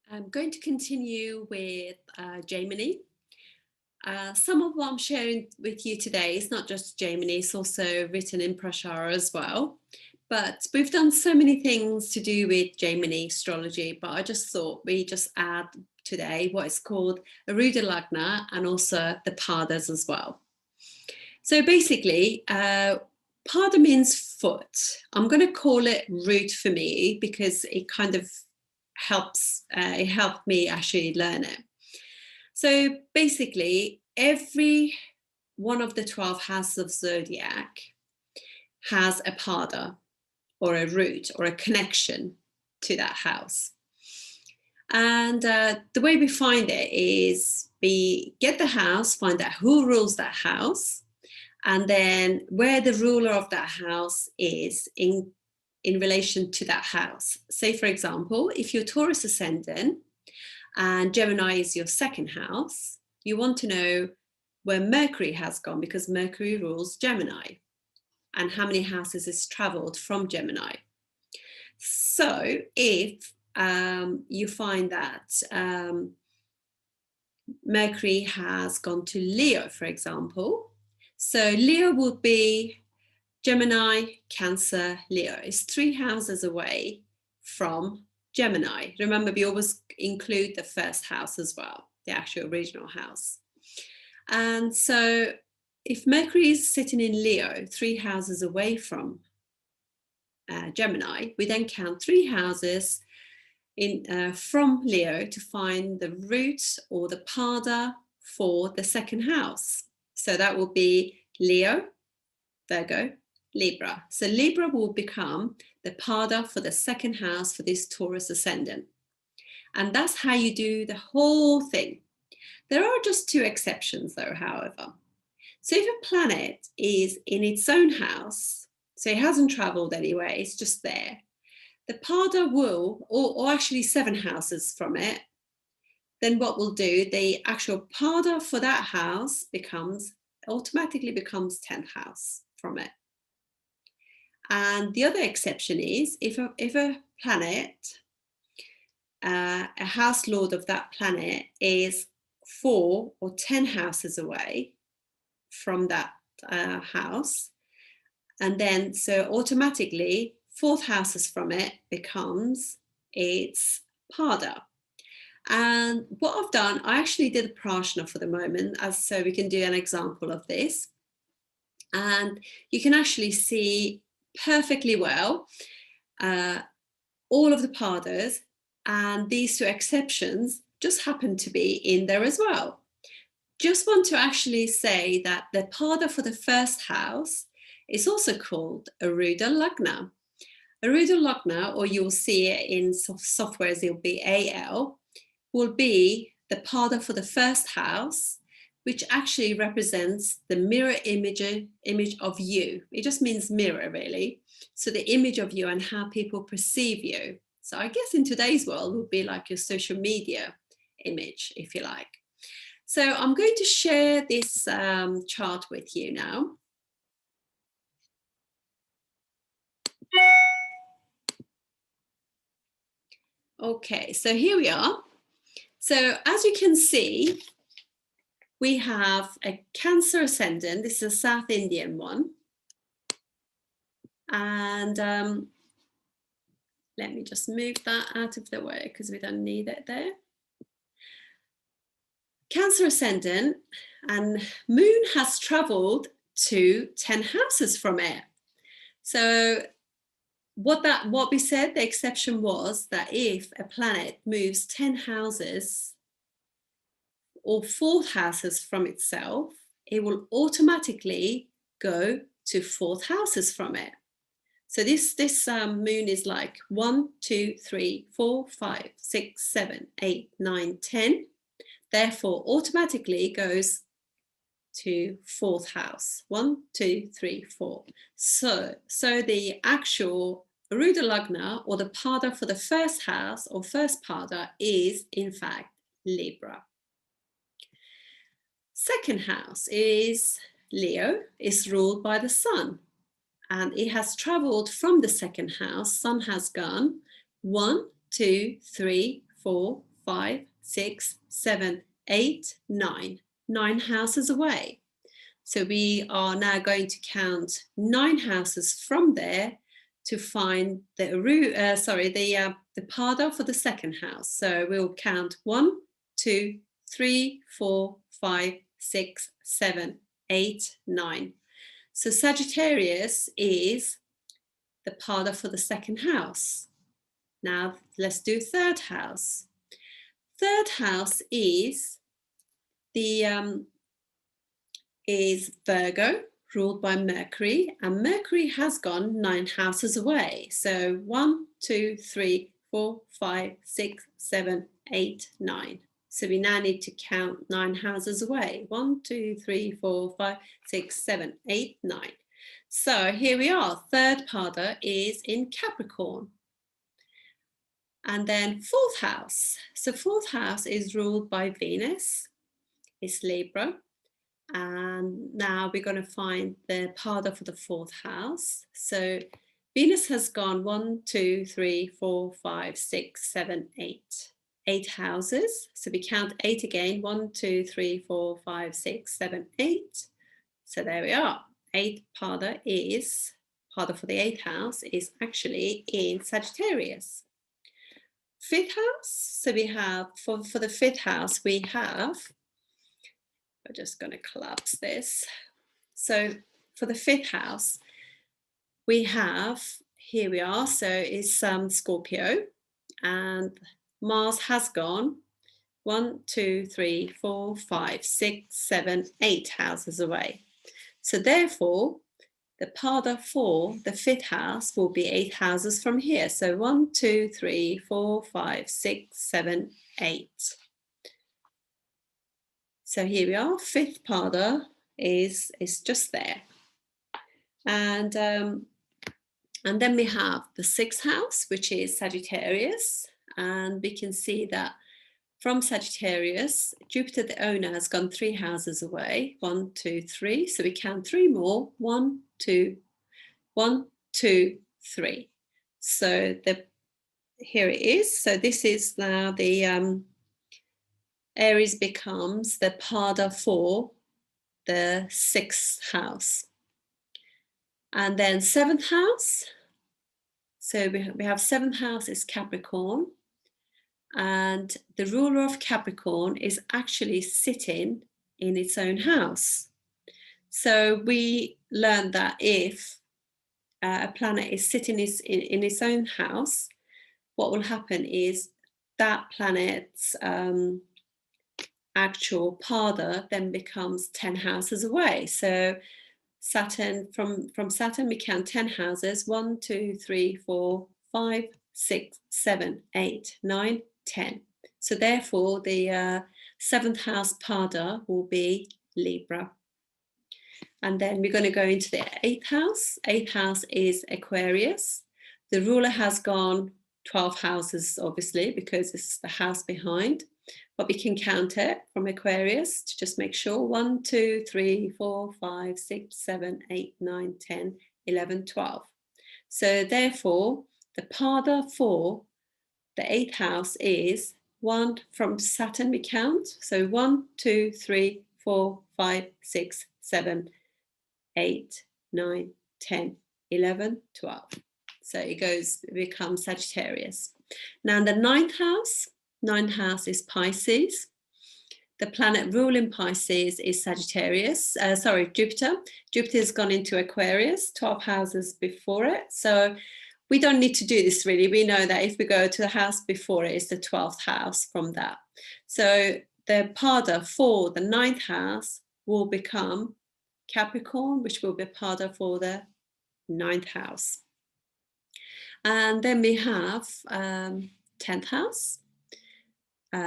I'm going to continue with Jaimini. Some of what I'm sharing with you today is not just Jaimini, it's also written in Chara as well. But we've done so many things to do with Jaimini astrology, but I just thought we just add today what is called Arudha Lagna and also the Padas as well. So basically, Pada means foot. I'm going to call it root for me because it kind of it helped me actually learn it. So basically, every one of the 12 houses of zodiac has a pada or a root or a connection to that house. And the way we find it is we get the house, find out who rules that house, and then where the ruler of that house is in relation to that house. Say, for example, if you're Taurus ascendant and Gemini is your second house, you want to know where Mercury has gone because Mercury rules Gemini and how many houses it's traveled from Gemini. So if you find that Mercury has gone to Leo, for example, so Leo would be Gemini, Cancer, Leo. It's 3 houses away from Gemini. Remember, we always include the first house as well, the actual original house. And so if Mercury is sitting in Leo, 3 houses away from Gemini, we then count 3 houses from Leo to find the root or the pada for the second house. So that will be Leo, Virgo, Libra. So Libra will become the pada for the second house for this Taurus ascendant. And that's how you do the whole thing. There are just 2 exceptions though, however. So if a planet is in its own house, so it hasn't traveled anywhere, it's just there, the pada will, or actually 7 houses from it, then what we'll do, the actual pada for that house automatically becomes 10th house from it. And the other exception is if a planet, a house lord of that planet is 4 or 10 houses away from that house, and then so automatically 4th houses from it becomes its pada. And what I've done, I actually did a prashna for the moment, so we can do an example of this. And you can actually see perfectly well all of the padas, and these 2 exceptions just happen to be in there as well. Just want to actually say that the pada for the first house is also called Arudha Lagna. Arudha Lagna, or you'll see it in softwares, it'll be AL, will be the pada for the first house, which actually represents the mirror image of you. It just means mirror, really. So the image of you and how people perceive you. So I guess in today's world would be like your social media image, if you like. So I'm going to share this chart with you now. Okay, so here we are. So as you can see, we have a Cancer ascendant. This is a South Indian one. And let me just move that out of the way because we don't need it there. Cancer ascendant, and Moon has traveled to 10 houses from it. So what we said, the exception was that if a planet moves 10 houses or 4 houses from itself, it will automatically go to 4th houses from it. So this moon is like 1, 2, 3, 4, 5, 6, 7, 8, 9, 10. Therefore, automatically goes to 4th house. 1, 2, 3, 4. So the actual Arudha Lagna, or the pada for the first house or first pada, is in fact Libra. Second house is Leo, is ruled by the sun, and it has traveled from the second house. Sun has gone 1, 2, 3, 4, 5, 6, 7, 8, 9. 9 houses away. So we are now going to count 9 houses from there to find the Pada for the second house. So we'll count 1, 2, 3, 4, 5, 6, 7, 8, 9. So Sagittarius is the Pada for the second house. Now let's do third house. Third house is Virgo, ruled by Mercury, and Mercury has gone 9 houses away. So 1, 2, 3, 4, 5, 6, 7, 8, 9. So we now need to count 9 houses away. 1, 2, 3, 4, 5, 6, 7, 8, 9. So here we are. Third Pada is in Capricorn. And then fourth house. So fourth house is ruled by Venus. It's Libra. And now we're going to find the Pada for the fourth house. So Venus has gone 1, 2, 3, 4, 5, 6, 7, 8. 8 houses. So we count 8 again. 1, 2, 3, 4, 5, 6, 7, 8. So there we are. 8 Pada for the 8th house is actually in Sagittarius. Fifth house. So we have for the fifth house, we have, we're just going to collapse this. So for the fifth house, we have, here we are, so it's Scorpio, and Mars has gone 1, 2, 3, 4, 5, 6, 7, 8 houses away. So therefore, the Pada for the fifth house will be 8 houses from here. So 1, 2, 3, 4, 5, 6, 7, 8. So here we are, fifth Pada is just there. And then we have the sixth house, which is Sagittarius. And we can see that from Sagittarius, Jupiter, the owner, has gone 3 houses away. 1, 2, 3. So we count 3 more. 1, 2, 1, 2, 3. So here it is. So this is now the Aries becomes the Pada for the 6th house. And then 7th house. So we have 7th house is Capricorn. And the ruler of Capricorn is actually sitting in its own house. So we learned that if a planet is sitting in its own house, what will happen is that planet's actual Pada then becomes 10 houses away. So Saturn, from Saturn, we count 10 houses. 1, 2, 3, 4, 5, 6, 7, 8, 9, 10. So therefore, the 7th house Pada will be Libra. And then we're going to go into the 8th house. 8th house is Aquarius. The ruler has gone 12 houses, obviously, because it's the house behind. But we can count it from Aquarius to just make sure. 1, 2, 3, 4, 5, 6, 7, 8, 9, 10, 11, 12. So therefore, the Pada for the 8th house is 1 from Saturn, we count. So 1, 2, 3, 4, 5, 6, 7, 8, 9, 10, 11, 12. So it becomes Sagittarius. Now in the 9th house is Pisces. The planet ruling Pisces is Sagittarius, Jupiter. Jupiter has gone into Aquarius, 12 houses before it. So we don't need to do this really. We know that if we go to the house before it, it's the 12th house from that. So the Pada for the 9th house will become Capricorn, which will be Pada for the 9th house. And then we have 10th house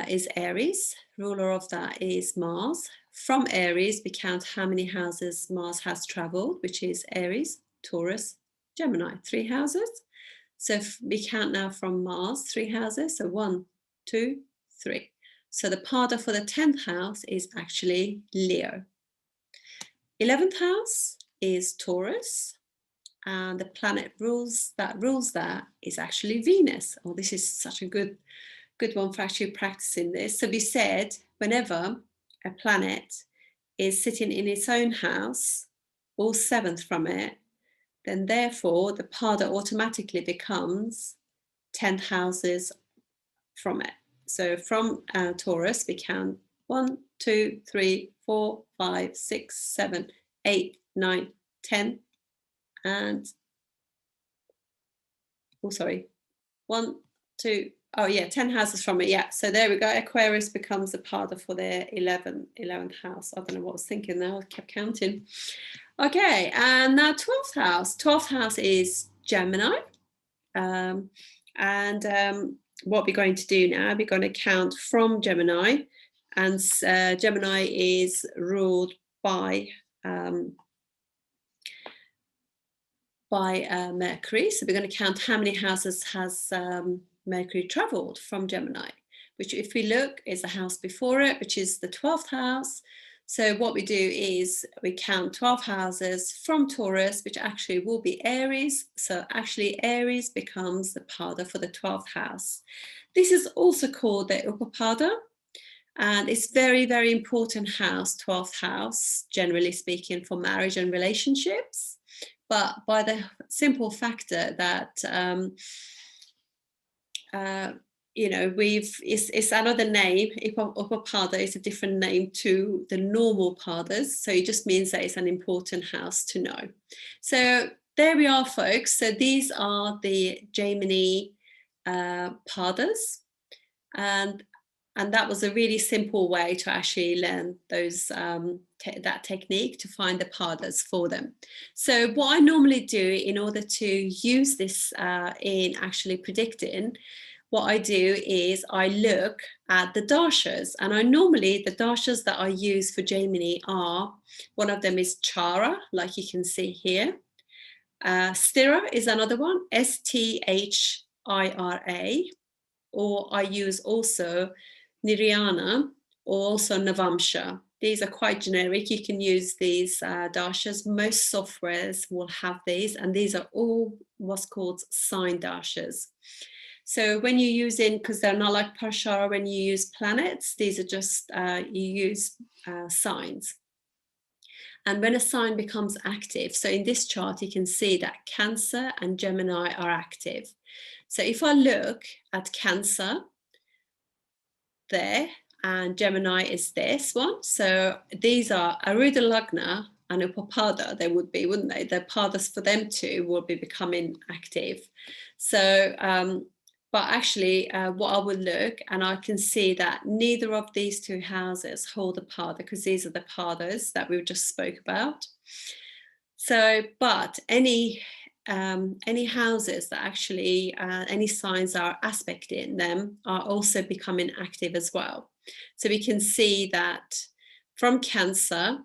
is Aries. Ruler of that is Mars. From Aries, we count how many houses Mars has traveled, which is Aries, Taurus, Gemini, 3 houses. So we count now from Mars, 3 houses. So 1, 2, 3. So the Pada for the 10th house is actually Leo. 11th house is Taurus. And the planet rules that is actually Venus. Oh, this is such a good good one for actually practicing this. So we said whenever a planet is sitting in its own house or 7th from it, then therefore the pada automatically becomes 10 houses from it. So from Taurus, we count 1, 2, 3, 4, 5, 6, 7, 8, 9, 10, and 1, 2, 10 houses from it. Yeah, so there we go. Aquarius becomes a pada for their 11th house. I don't know what I was thinking now. I kept counting. Okay, and now 12th house. 12th house is Gemini. What we're going to do now, we're going to count from Gemini, and Gemini is ruled by Mercury. So we're going to count how many houses has Mercury traveled from Gemini, which if we look is the house before it, which is the 12th house. So what we do is we count 12 houses from Taurus, which actually will be Aries. So actually Aries becomes the pada for the 12th house. This is also called the Upapada, and it's very, very important house, 12th house, generally speaking, for marriage and relationships. But by the simple factor that it's another name. Upapada is a different name to the normal padas, so it just means that it's an important house to know. So there we are, folks. So these are the Jaimini padas, and that was a really simple way to actually learn those that technique to find the padas for them. So what I normally do in order to use this in actually predicting, what I do is I look at the Dasas, and the Dasas that I use for Jaimini are, one of them is Chara, like you can see here. Sthira is another one, Sthira, or I use also Niryana or also Navamsa. These are quite generic. You can use these Dasas. Most softwares will have these, and these are all what's called sign Dasas. So when you're using, because they're not like Parashara, when you use planets, these are just, you use signs. And when a sign becomes active, so in this chart, you can see that Cancer and Gemini are active. So if I look at Cancer there, and Gemini is this one. So these are Arudha Lagna and Upapada, they would be, wouldn't they? The padas for them too will be becoming active. So, but actually what I would look, and I can see that neither of these two houses hold a pada, because these are the padas that we just spoke about. So, but any houses that actually, any signs are aspecting them are also becoming active as well. So we can see that from Cancer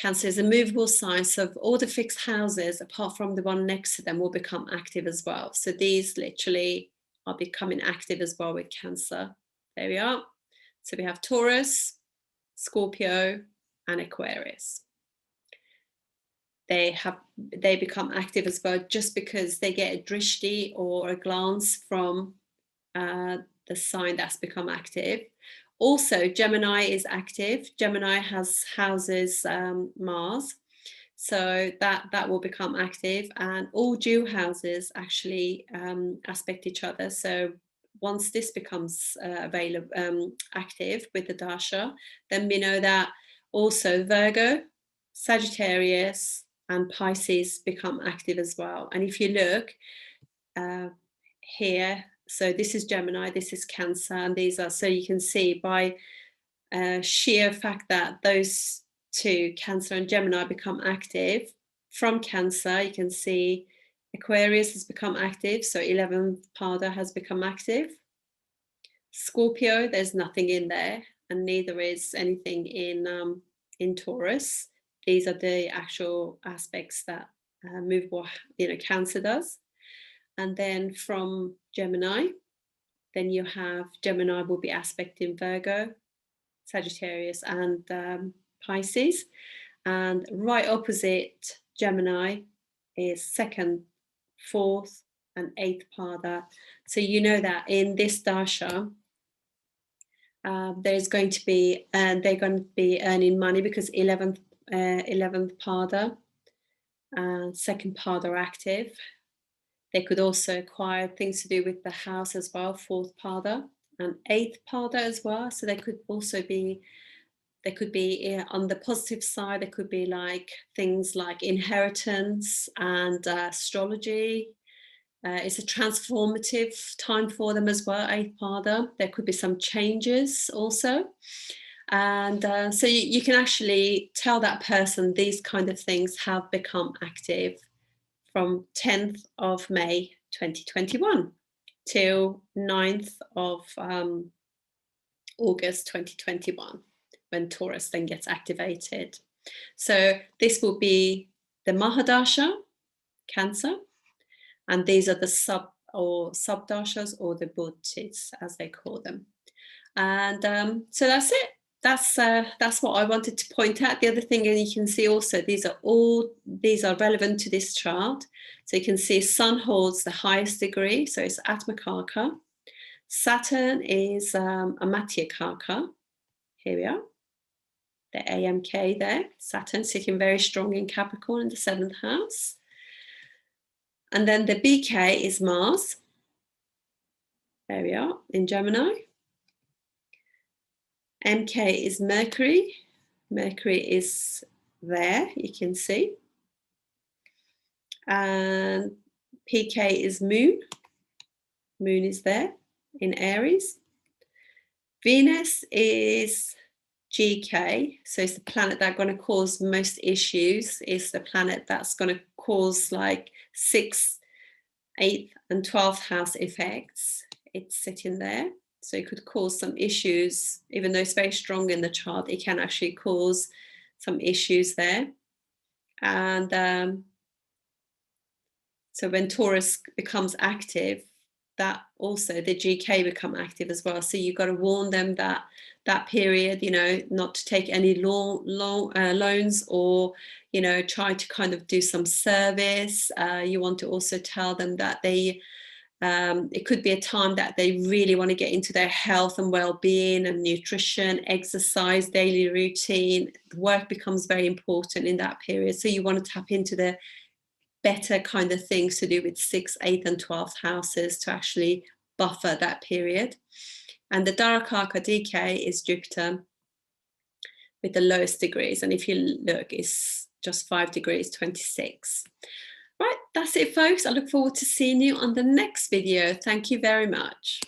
is a movable sign, so all the fixed houses apart from the one next to them will become active as well. So these literally are becoming active as well with Cancer. There we are. So we have Taurus, Scorpio, and Aquarius. They become active as well just because they get a drishti or a glance from the sign that's become active. Also, Gemini is active. Gemini has houses Mars, so that will become active, and all dual houses actually aspect each other. So once this becomes active with the dasha, then we know that also Virgo, Sagittarius, and Pisces become active as well. And if you look here, so this is Gemini, this is Cancer, and these are, so you can see by sheer fact that those two, Cancer and Gemini, become active. From Cancer, you can see Aquarius has become active, so 11th pada has become active. Scorpio, there's nothing in there, and neither is anything in Taurus. These are the actual aspects that movable, Cancer does. And then from Gemini, then you have Gemini will be aspecting Virgo, Sagittarius, and Pisces. And right opposite Gemini is 2nd, 4th, and 8th pada. So you know that in this dasha, There's going to be, and they're going to be earning money because 11th pada, second pada active. They could also acquire things to do with the house as well, fourth pada and eighth pada as well. So they could also be, on the positive side, there could be like things like inheritance and astrology. It's a transformative time for them as well, eighth pada. There could be some changes also. And so you can actually tell that person these kind of things have become active from 10th of May 2021 till 9th of August 2021, when Taurus then gets activated. So this will be the Mahadasha, Cancer, and these are the subdashas or the Buddhis, as they call them. And so that's it. That's what I wanted to point out. The other thing, and you can see also, these are relevant to this chart. So you can see Sun holds the highest degree, so it's Atmakaka. Saturn is Amatyakaka. Here we are, the AMK there. Saturn sitting very strong in Capricorn in the 7th house. And then the BK is Mars. There we are, in Gemini. MK is Mercury. Mercury is there, you can see. And PK is Moon. Moon is there in Aries. Venus is GK, so it's the planet that's going to cause most issues. It's the planet that's going to cause like 6th, 8th and 12th house effects. It's sitting there. So it could cause some issues, even though it's very strong in the chart, it can actually cause some issues there. And so when Taurus becomes active, that also the GK become active as well. So you've got to warn them that that period, not to take any loans or, try to kind of do some service. You want to also tell them that it could be a time that they really want to get into their health and well-being and nutrition, exercise, daily routine. Work becomes very important in that period. So you want to tap into the better kind of things to do with 6th, 8th and 12th houses to actually buffer that period. And the Dharakaka DK is Jupiter with the lowest degrees. And if you look, it's just 5 degrees, 26. Right, that's it, folks. I look forward to seeing you on the next video. Thank you very much.